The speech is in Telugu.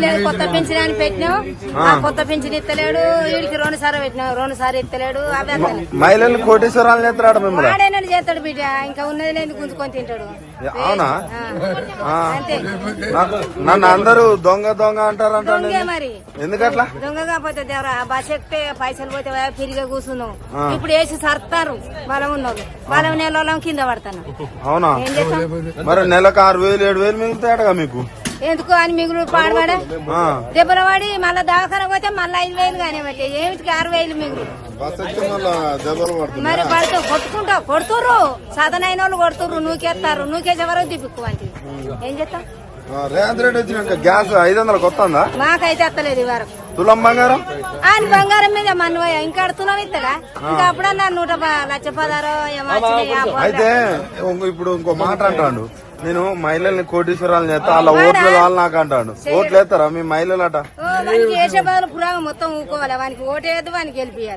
లేదు కొత్త పింఛన్ అని పెట్టినాం ఆ కొత్త పింఛన్ ఇస్తలేడు వీడికి 2 సార్లు పెట్టినాం 2 సార్లు ఇస్తలేడు అవి మహిళలు కోటేశ్వరాలు చేస్తాడు మిమ్మల్ని వాడేనాడు చేస్తాడు బిడ్డ ఇంకా ఉన్నది లేదు గుంజుకొని తింటాడు అవునా అంతే నన్ను అందరూ దొంగ దొంగ అంటారంట దొంగే మరి ఎందుకట్లా దొంగ కాకపోతే దేవరా బస్ ఎక్కితే పైసలు పోతే తిరిగి కూర్చున్నాం ఇప్పుడు వేసి సర్తారు బలం ఉన్నారు బలం నెల కింద పడతాను అవునా ఏం చేస్తాం మరి నెలకు 6,000 7,000 మిగులుతాయటగా మీకు ఎందుకు అని మిగులు పాడబడ దెబ్బలు పడి మళ్ళా దవాఖాన పోతే మళ్ళీ 5,000 కానీ ఏమిటికి 6,000 మిగులు మరి పడుతూ కొడుతుర్రు సదనైన వాళ్ళు కొడుతుర్రు నూకేస్తారు నూకేసే వరకు దిప్పుకు అంటే ఏం చేస్తాం రేవంత్ రెడ్డి వచ్చినాక గ్యాస్ 500 కొత్తందా మాకైతే ఎత్తలేదు ఈ వరకు తులం బంగారం ఆయన బంగారం మీద మన్నువయ్య ఇంకా తులం ఇస్తాడా ఇంకా అప్పుడన్నా 1,16,000 అయితే ఇప్పుడు ఇంకో మాట అంటాడు నేను మహిళల్ని కోటీశ్వరాలు చేస్తా అలా ఓట్లు వాళ్ళు నాకు అంటాడు ఓట్లు వేస్తారా మీ మహిళలు అట వానికి వేసే బదులు పురాగం మొత్తం ఊకోవాలి వానికి ఓటేయద్దు వానికి గెలిపియద్దు